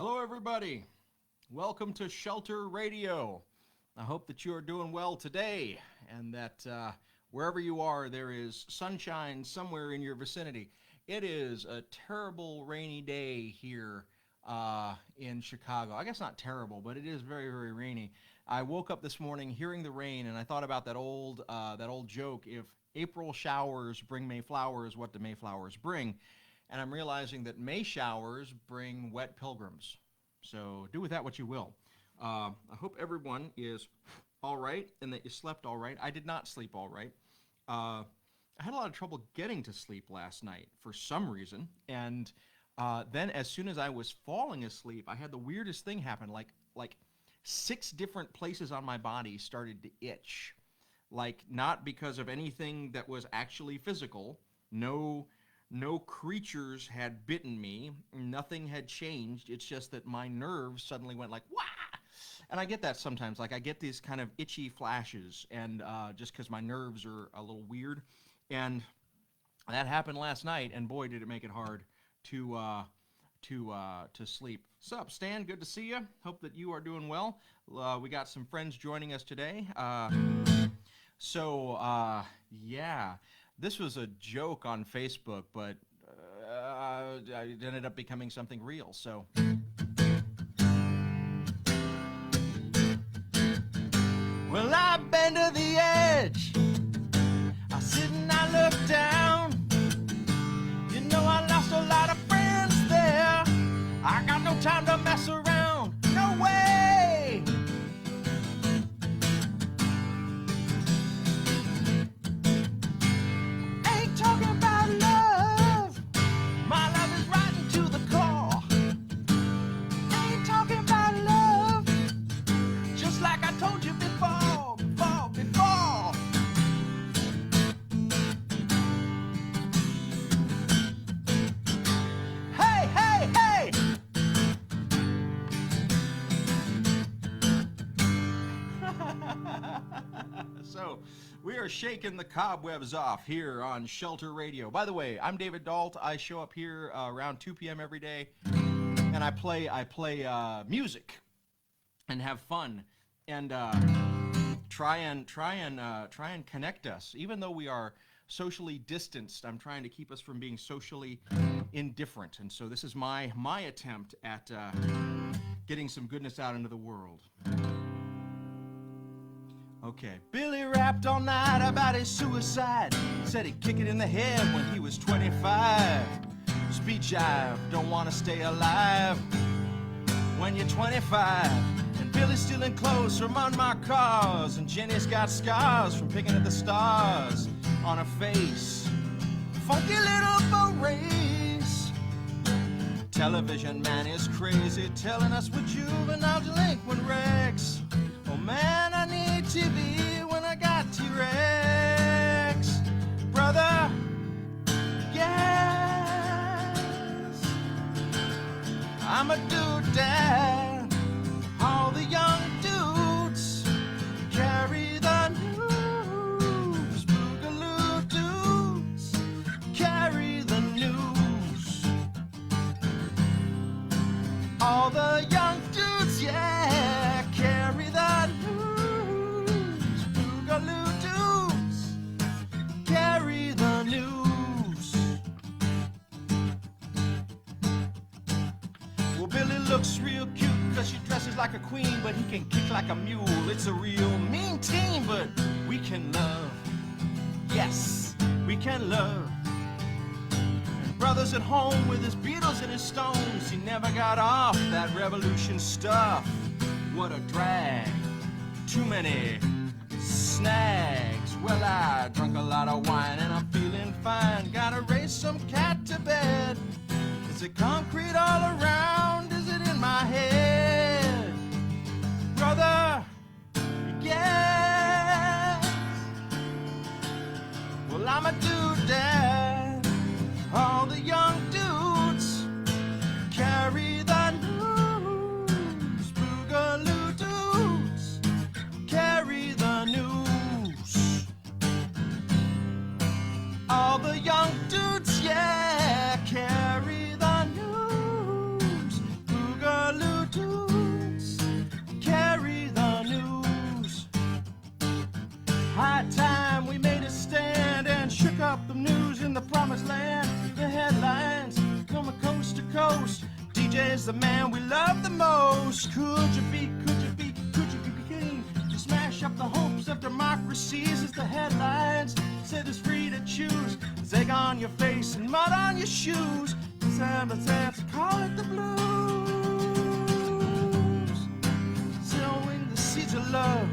Hello, everybody. Welcome to Shelter Radio. I hope that you are doing well today and that wherever you are, there is sunshine somewhere in your vicinity. It is a terrible rainy day here in Chicago. I guess not terrible, but it is very, very rainy. I woke up this morning hearing the rain, and I thought about that old joke: if April showers bring May flowers, what do May flowers bring? And I'm realizing that May showers bring wet pilgrims. So do with that what you will. I hope everyone is all right and that you slept all right. I did not sleep all right. I had a lot of trouble getting to sleep last night for some reason. And then as soon as I was falling asleep, I had the weirdest thing happen. Like 6 different places on my body started to itch. Like, not because of anything that was actually physical. No creatures had bitten me. Nothing had changed. It's just that my nerves suddenly went like, wah! And I get that sometimes. Like, I get these kind of itchy flashes, and just because my nerves are a little weird. And that happened last night, and boy, did it make it hard to sleep. Sup, Stan? Good to see you. Hope that you are doing well. We got some friends joining us today. Yeah. This was a joke on Facebook, but it ended up becoming something real, so. Well, I've been to the edge. I sit and I look down. You know I lost a lot of friends there. I got no time to mess around. No way! Talking about love, my love is rotten to the core. Ain't talking about love, just like I told you before. Hey! So, we are shaking the cobwebs off here on Shelter Radio. By the way, I'm David Dault. I show up here around 2 p.m. every day, and I play music and have fun and try and connect us. Even though we are socially distanced, I'm trying to keep us from being socially indifferent. And so this is my attempt at getting some goodness out into the world. Okay. Billy rapped all night about his suicide. Said he'd kick it in the head when he was 25. Speed jive, don't want to stay alive when you're 25. And Billy's stealing clothes from unmarked cars. And Jenny's got scars from picking at the stars on her face. Funky little boat race. Television man is crazy, telling us we're juvenile delinquent wrecks. Oh man, I need TV when I got T-Rex. Brother, yes, I'm a dude dad. All the young dudes carry the news. Boogaloo dudes carry the news. All the young dudes, yeah, carry the news. Boogaloo dudes carry the news. Well, Billy looks real cute because she dresses like a queen, but he can kick like a mule. It's a real mean team, but we can love. Yes, we can love. Brother's at home with his Beatles and his Stones. He never got off that revolution stuff. What a drag. Too many snags. Well, I drunk a lot of wine and I'm feeling fine. Gotta race some cat to bed. Is it concrete all around? Is it in my head? Brother, yes. Well, I'm a dude dad. All the young dudes carry the news. Boogaloo dudes carry the news. All the young dudes, yeah, carry the news. Boogaloo High time we made a stand and shook up the news in the promised land. The headlines coming coast to coast. DJ's the man we love the most. Could you be king? To smash up the hopes of democracies as the headlines say there's free to choose. There's egg on your face and mud on your shoes. Let's call it the blues. Sowing the seeds of love.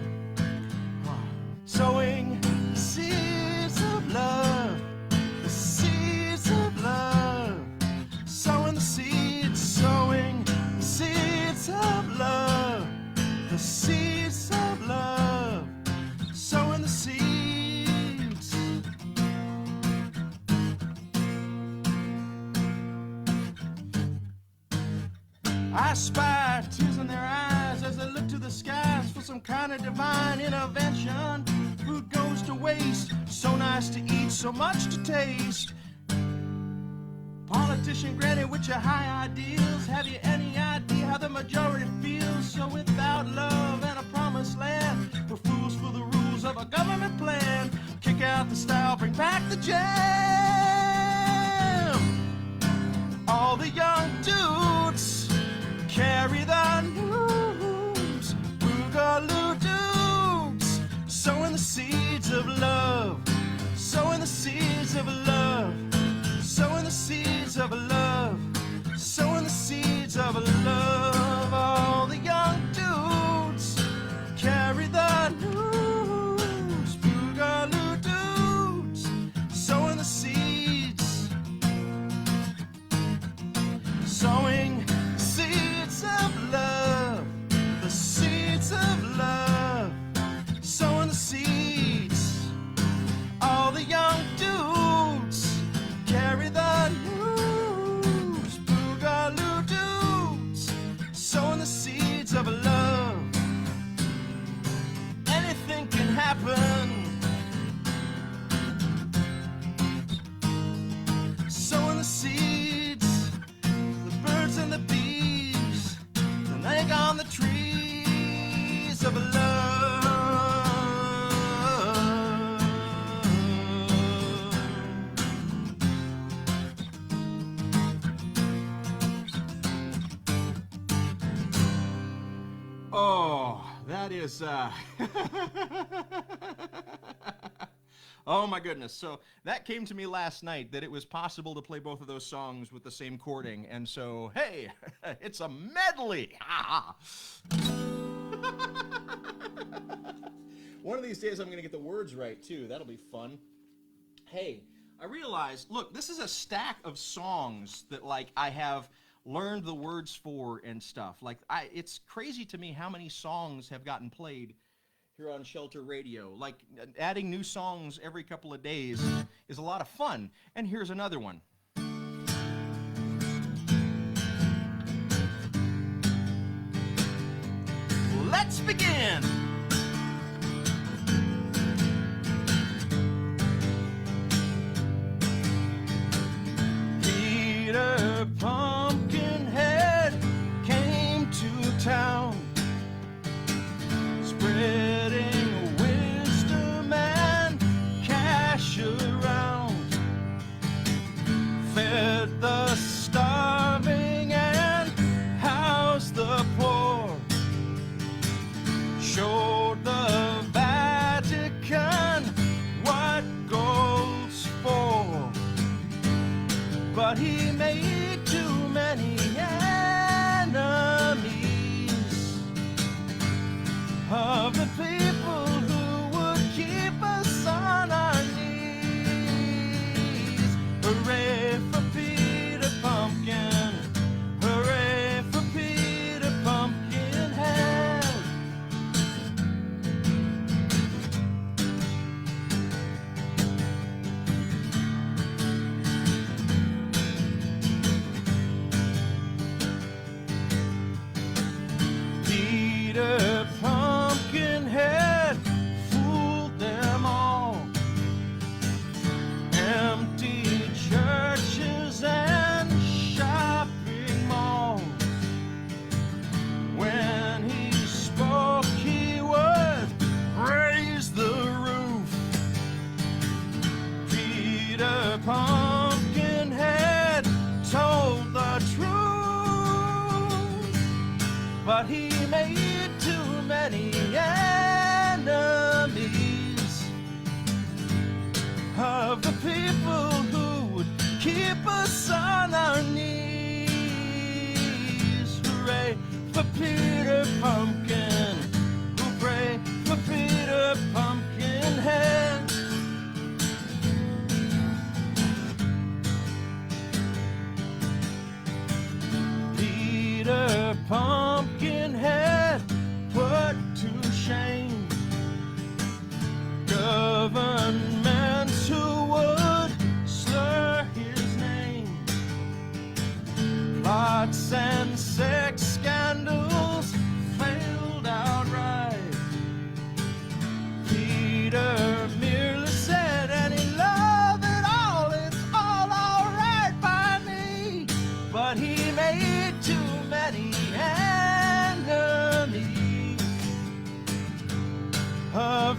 Sowing the seeds of love. The seeds of love. Sowing the seeds. Sowing the seeds of love. The seeds of love. Sowing the seeds. I spy tears in their eyes as they look to the skies for some kind of divine intervention. Food goes to waste, so nice to eat, so much to taste. Politician granny with your high ideals, have you any idea how the majority feels? So without love and a promised land, we're fools for the rules of a government plan. Kick out the style, bring back the jam. All the young dudes carry the news, boogaloo dudes, sowing the seeds of love, sowing the seeds of love, sowing the seeds of love, sowing the seeds of love. All the young dudes carry the news, boogaloo dudes, sowing the seeds, sowing seeds of love, the seeds of love, sowing the seeds. All the young dudes carry the news, boogaloo dudes, sowing the seeds of love. Anything can happen. Sowing the seeds, the birds and the bees, an egg on the trees of love. Oh, that is, oh my goodness. So that came to me last night, that it was possible to play both of those songs with the same chording. And so, hey, it's a medley. One of these days I'm going to get the words right, too. That'll be fun. Hey, I realized, look, this is a stack of songs that, like, I have learned the words for and stuff. Like, it's crazy to me how many songs have gotten played here on Shelter Radio. Like, adding new songs every couple of days is a lot of fun. And here's another one. Let's begin. Peter Pumpkinhead came to town, spreading wisdom and cash around, fed the starving and housed the poor, showed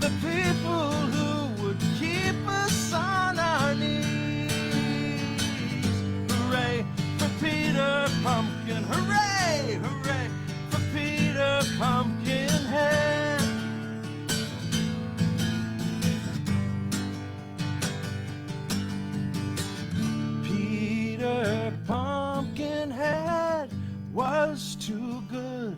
the people who would keep us on our knees. Hooray for Peter Pumpkin, hooray, hooray for Peter Pumpkinhead. Peter Pumpkinhead was too good.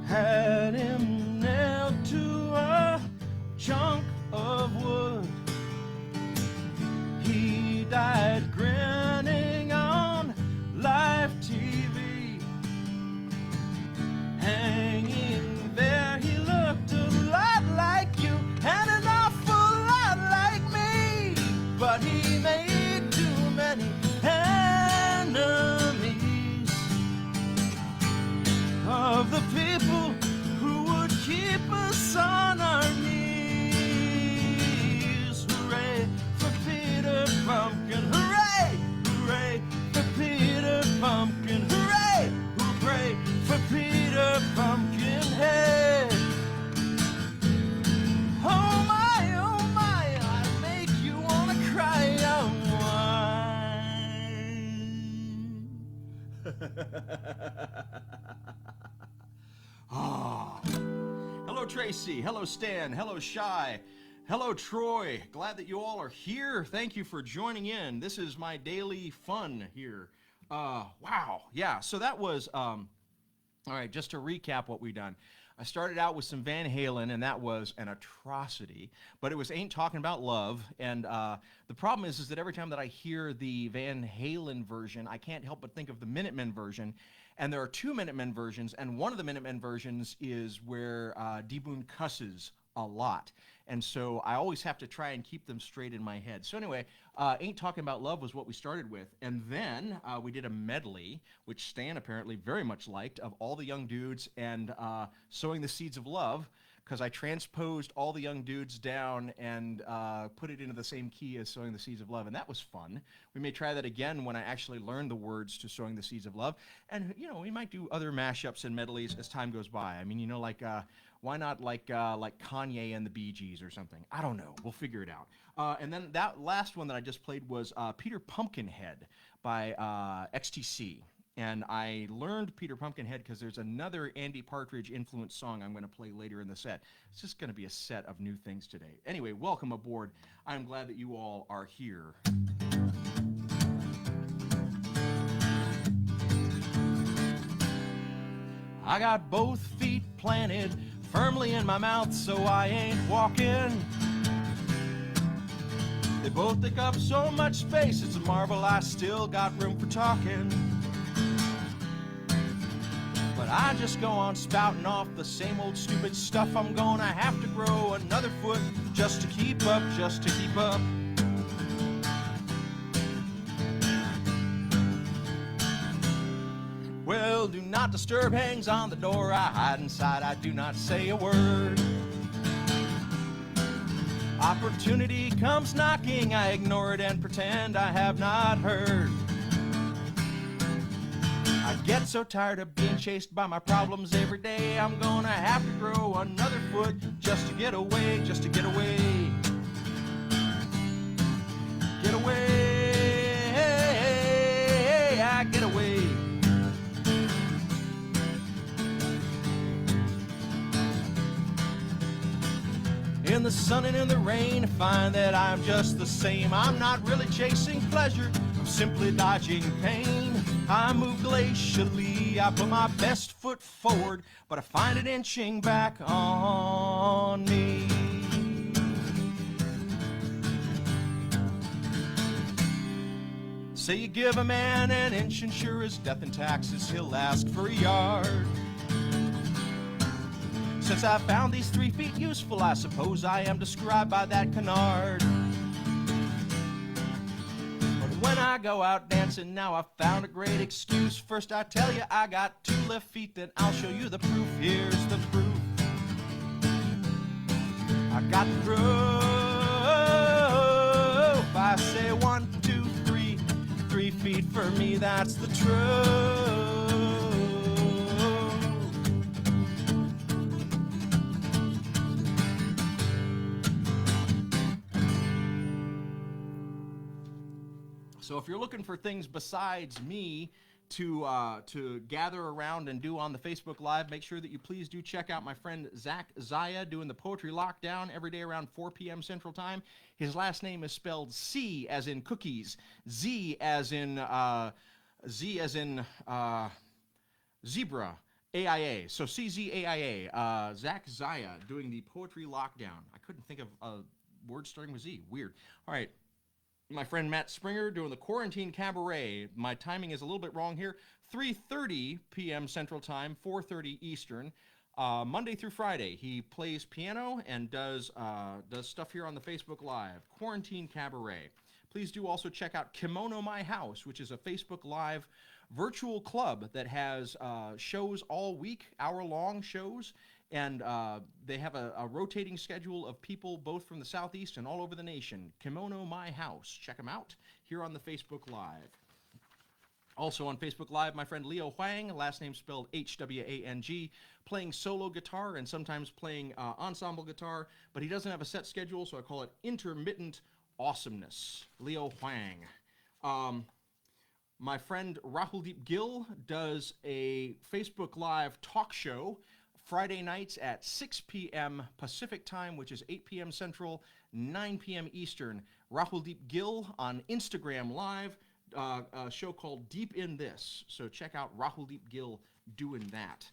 Had him nailed to a chunk of wood. He died grinning on live TV. Hanging there, he looked a lot like you and an awful lot like me. But he made too many enemies of the people who would keep us on our knees. Hooray for Peter Pumpkin, hooray, hooray for Peter Pumpkin, hooray, hooray for Peter Pumpkinhead. Oh my, I make you wanna cry out wine. Oh. Hello Tracy, hello Stan, hello Shy, hello Troy. Glad that you all are here. Thank you for joining in. This is my daily fun here. Wow, yeah, so that was, all right, just to recap what we've done. I started out with some Van Halen, and that was an atrocity, but it was Ain't Talking About Love, and the problem is that every time that I hear the Van Halen version, I can't help but think of the Minutemen version, and there are two Minutemen versions, and one of the Minutemen versions is where D. Boon cusses a lot, and so I always have to try and keep them straight in my head. So anyway, Ain't Talking About Love was what we started with, and then we did a medley, which Stan apparently very much liked, of All the Young Dudes and Sowing the Seeds of Love, because I transposed All the Young Dudes down and put it into the same key as Sowing the Seeds of Love, and that was fun. We may try that again when I actually learn the words to Sowing the Seeds of Love, and, you know, we might do other mashups and medleys as time goes by. I mean, you know, like, why not like Kanye and the Bee Gees or something? I don't know. We'll figure it out. And then that last one that I just played was Peter Pumpkinhead by XTC. And I learned Peter Pumpkinhead because there's another Andy Partridge influenced song I'm going to play later in the set. It's just going to be a set of new things today. Anyway, welcome aboard. I'm glad that you all are here. I got both feet planted firmly in my mouth, so I ain't walking. They both take up so much space, it's a marvel I still got room for talking. But I just go on spouting off the same old stupid stuff. I'm gonna have to grow another foot just to keep up, just to keep up. Well, do not disturb hangs on the door. I hide inside, I do not say a word. Opportunity comes knocking, I ignore it and pretend I have not heard. I get so tired of being chased by my problems every day. I'm gonna have to grow another foot just to get away, just to get away. Get away, I get away. In the sun and in the rain, I find that I'm just the same. I'm not really chasing pleasure, I'm simply dodging pain. I move glacially, I put my best foot forward, but I find it inching back on me. Say you give a man an inch and sure as death and taxes he'll ask for a yard. Since I found these 3 feet useful, I suppose I am described by that canard. But when I go out dancing now, I've found a great excuse. First I tell you I got 2 left feet, then I'll show you the proof. Here's the proof. I got the proof. I say 1, 2, 3, 3 feet for me, that's the truth. So if you're looking for things besides me to gather around and do on the Facebook Live, make sure that you please do check out my friend Zach Zaya doing the Poetry Lockdown every day around 4 p.m. Central Time. His last name is spelled C as in cookies, Z as in zebra, AIA. So CZAIA. Zach Zaya doing the Poetry Lockdown. I couldn't think of a word starting with Z. Weird. All right. My friend Matt Springer doing the Quarantine Cabaret. My timing is a little bit wrong here. 3:30 p.m. Central Time, 4:30 Eastern, Monday through Friday. He plays piano and does stuff here on the Facebook Live. Quarantine Cabaret. Please do also check out Kimono My House, which is a Facebook Live virtual club that has shows all week, hour-long shows. And they have a rotating schedule of people both from the Southeast and all over the nation. Kimono My House. Check them out here on the Facebook Live. Also on Facebook Live, my friend Leo Huang, last name spelled H-W-A-N-G, playing solo guitar and sometimes playing ensemble guitar, but he doesn't have a set schedule, so I call it intermittent awesomeness. Leo Huang. My friend Rahuldeep Gill does a Facebook Live talk show Friday nights at 6 p.m. Pacific Time, which is 8 p.m. Central, 9 p.m. Eastern. Rahuldeep Gill on Instagram Live, a show called Deep in This. So check out Rahuldeep Gill doing that.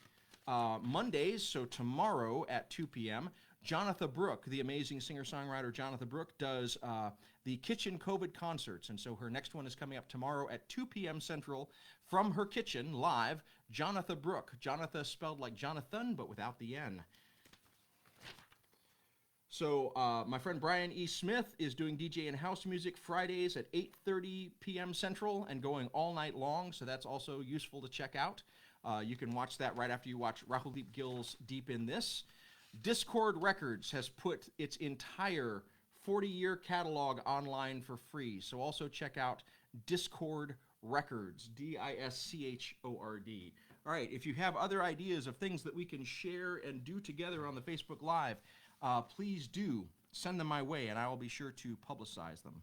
Mondays, so tomorrow at 2 p.m., Jonathan Brooke, the amazing singer-songwriter Jonathan Brooke, does the Kitchen COVID concerts. And so her next one is coming up tomorrow at 2 p.m. Central from her kitchen, live, Jonathan Brooke. Jonathan spelled like Jonathan, but without the N. So my friend Brian E. Smith is doing DJ and house music Fridays at 8:30 p.m. Central and going all night long, so that's also useful to check out. You can watch that right after you watch Rahuldeep Gill's Deep in This. Discord Records has put its entire 40-year catalog online for free, so also check out Discord Records, D-I-S-C-H-O-R-D. All right, if you have other ideas of things that we can share and do together on the Facebook Live, please do send them my way, and I will be sure to publicize them.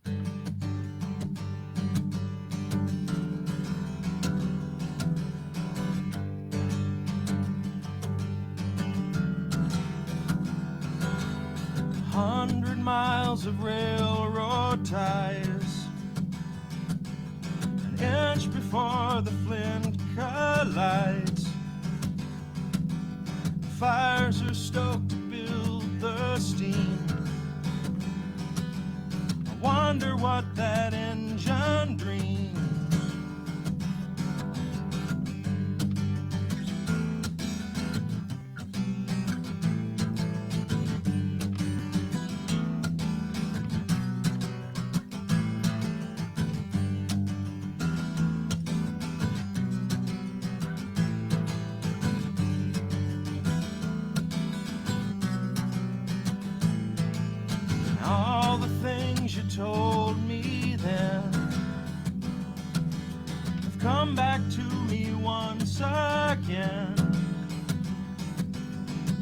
"100 miles of railroad ties, an inch before the flint collides. Fires are stoked to build the steam. I wonder what that engine dreams. All the things you told me then have come back to me once again.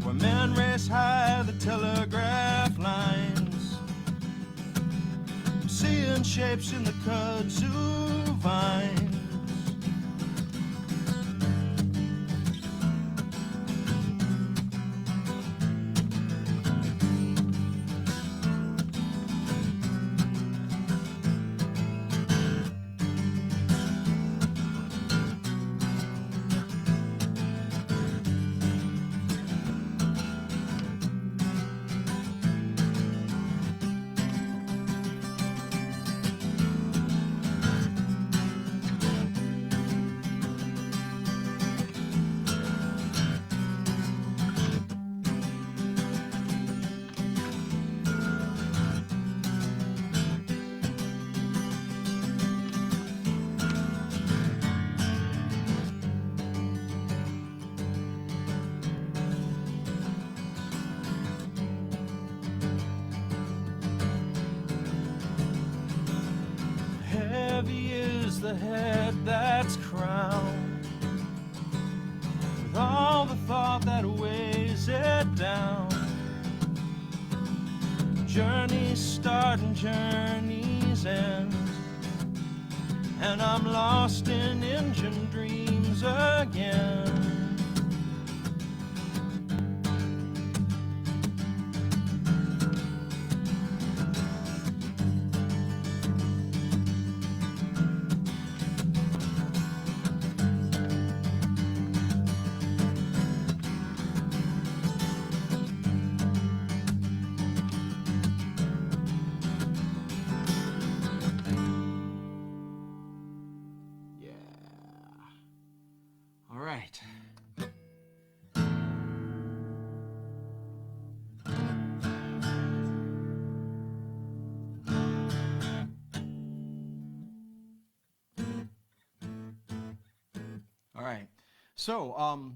Where men race high the telegraph lines, I'm seeing shapes in the kudzu vines. Heavy is the head that's crowned with all the thought that weighs it down. Journeys start and journeys end. and I'm lost in engine dreams again. All right. So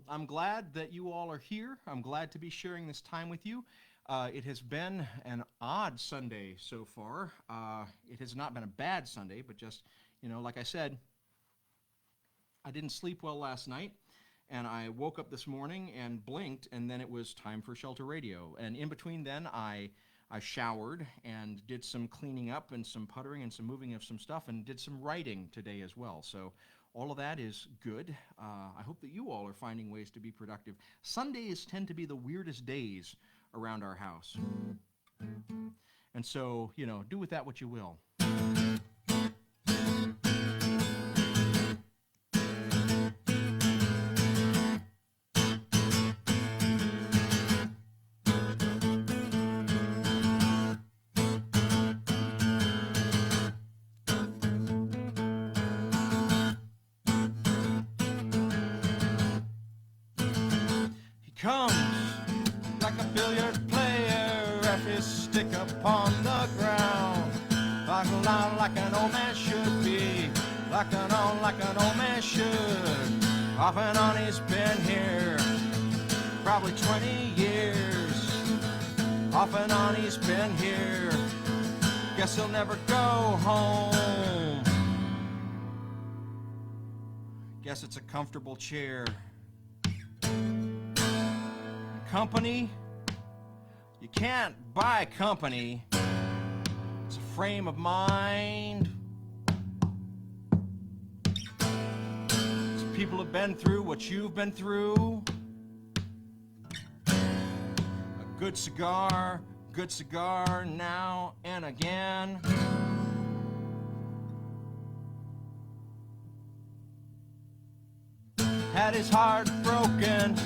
I'm glad that you all are here. I'm glad to be sharing this time with you. It has been an odd Sunday so far. It has not been a bad Sunday, but just, like I said, I didn't sleep well last night, and I woke up this morning and blinked, and then it was time for Shelter Radio. And in between then, I showered and did some cleaning up and some puttering and some moving of some stuff and did some writing today as well. So all of that is good. I hope that you all are finding ways to be productive. Sundays tend to be the weirdest days around our house. And so, do with that what you will. Comes like a billiard player at his stick upon the ground, talking loud like an old man should be, like an old man should. Off and on he's been here probably 20 years. Off and on he's been here, guess he'll never go home. Guess it's a comfortable chair. Company, you can't buy company. It's a frame of mind. It's people have been through what you've been through. A good cigar now and again. Had his heart broken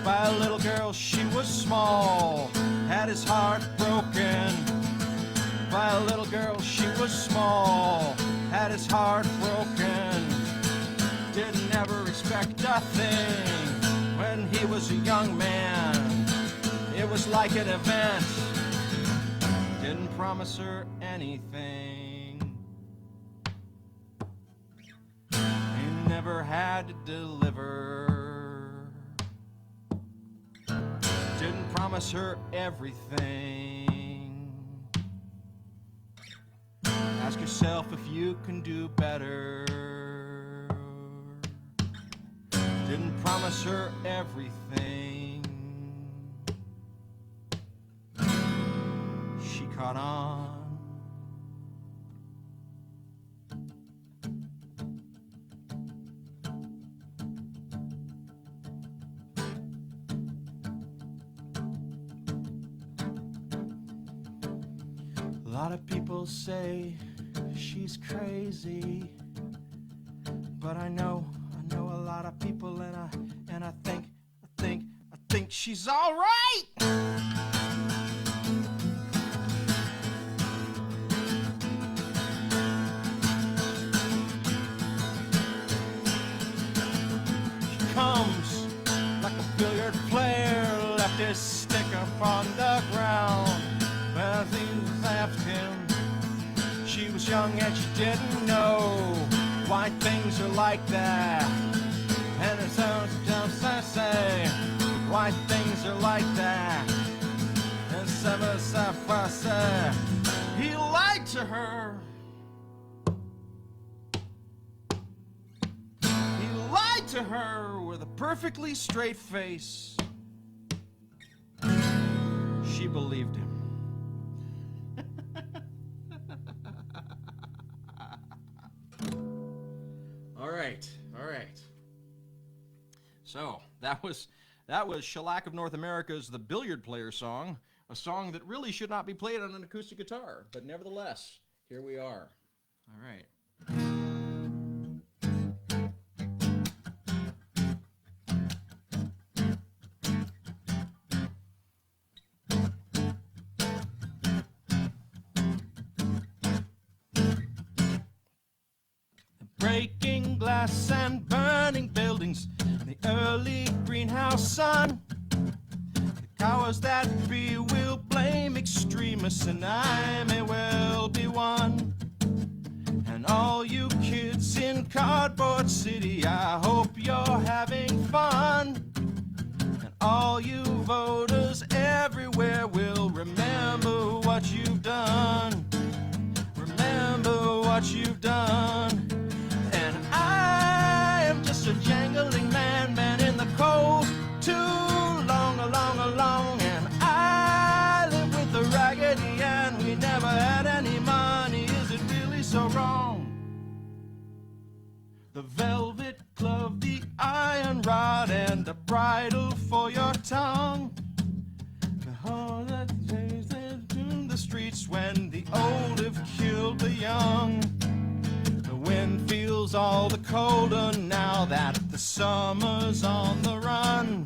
by a little girl, she was small. Had his heart broken by a little girl, she was small. Had his heart broken, didn't ever expect a thing. When he was a young man, it was like an event. Didn't promise her anything. He never had to deliver. Didn't promise her everything. Ask yourself if you can do better. Didn't promise her everything. She caught on. A lot of people say she's crazy, but I know a lot of people, and I think she's all right. She comes like a billiard player, left his stick upon the ground. Well, he left him. She was young and she didn't know why things are like that. And it sounds just I say why things are like that. And say he lied to her. He lied to her with a perfectly straight face. She believed him. right, all right. So that was Shellac of North America's "The Billiard Player" song, a song that really should not be played on an acoustic guitar, but nevertheless, here we are. All right. Breaking glass and burning buildings, the early greenhouse sun. The powers that be will blame extremists, and I may well be one. And all you kids in Cardboard City, I hope you're having fun. And all you voters everywhere will remember what you've done. Remember what you've done. I am just a jangling man in the cold, too long, and I live with the Raggedy Ann. We never had any money, is it really so wrong? The velvet glove, the iron rod, and the bridle for your tongue. The whole that days in the streets when the old have killed the young. The wind feels all the colder now that the summer's on the run.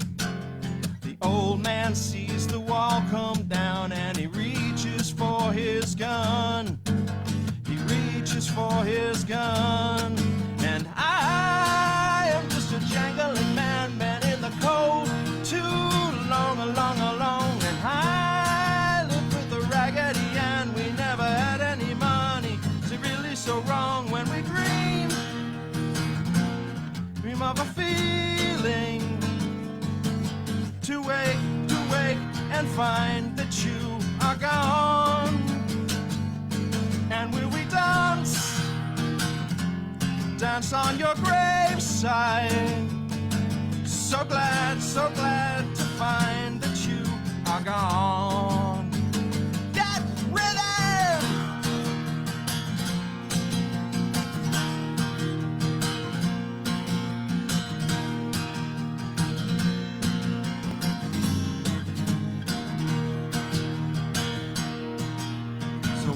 The old man sees the wall come down and he reaches for his gun. He reaches for his gun. And I am just a jangling man in the cold, too long, and I live with the Raggedy Ann. We never had any money. Is it really so wrong when we dream of a feeling to wake and find that you are gone? And will we dance on your graveside? So glad to find that you are gone. Get rhythm!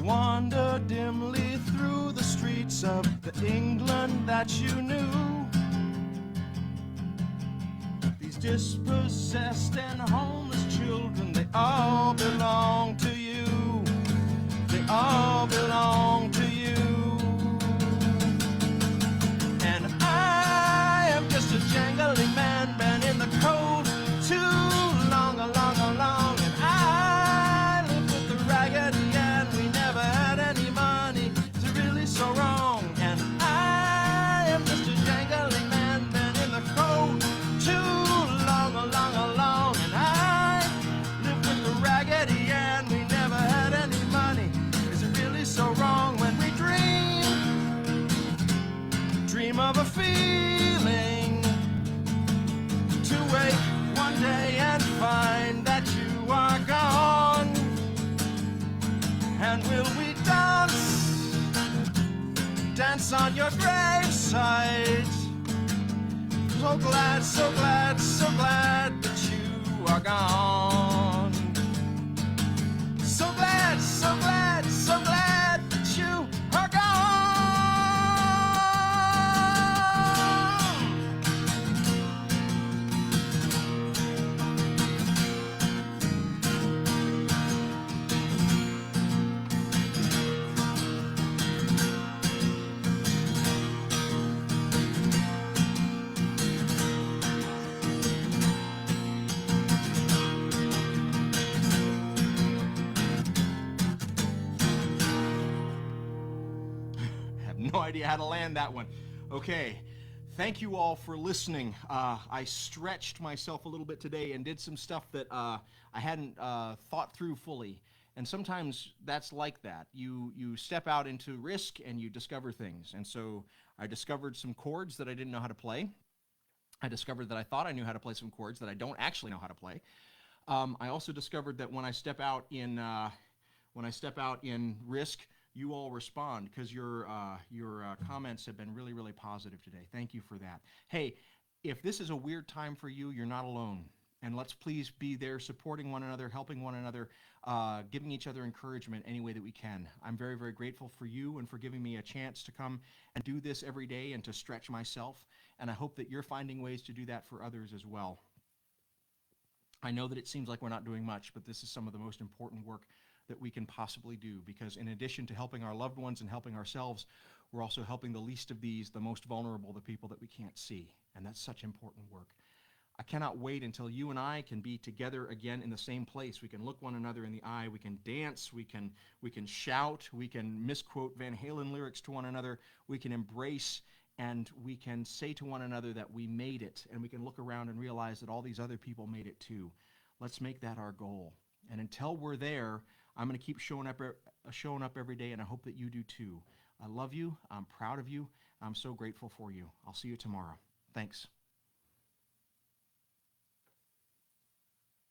Wander dimly through the streets of the England that you knew. These dispossessed and homeless children, they all belong to you. They all belong to you. And I am just a jangling man in the cold, too long, and I live with the Raggedy Ann. We never had any money, is it really so wrong? And I am just a jangling man in the cold, too long, and I live with the Raggedy Ann. We never had any money, is it really so wrong when we dream of a feeling to wake one day and find that you are gone? And will we dance on your graveside? So glad that you are gone. So glad that you are gone. No idea how to land that one. Okay, thank you all for listening. I stretched myself a little bit today and did some stuff that I hadn't thought through fully. And sometimes that's like that. You step out into risk and you discover things. And so I discovered some chords that I didn't know how to play. I discovered that I thought I knew how to play some chords that I don't actually know how to play. I also discovered that when I step out in risk, you all respond, because your comments have been really, really positive today. Thank you for that. Hey, if this is a weird time for you, you're not alone. And let's please be there supporting one another, helping one another, giving each other encouragement any way that we can. I'm very, very grateful for you and for giving me a chance to come and do this every day and to stretch myself. And I hope that you're finding ways to do that for others as well. I know that it seems like we're not doing much, but this is some of the most important work that we can possibly do, because in addition to helping our loved ones and helping ourselves, we're also helping the least of these, the most vulnerable, the people that we can't see. And that's such important work. I cannot wait until you and I can be together again in the same place. We can look one another in the eye, we can dance, we can shout, we can misquote Van Halen lyrics to one another, we can embrace, and we can say to one another that we made it, and we can look around and realize that all these other people made it too. Let's make that our goal. And until we're there, I'm going to keep showing up every day, and I hope that you do too. I love you. I'm proud of you. I'm so grateful for you. I'll see you tomorrow. Thanks.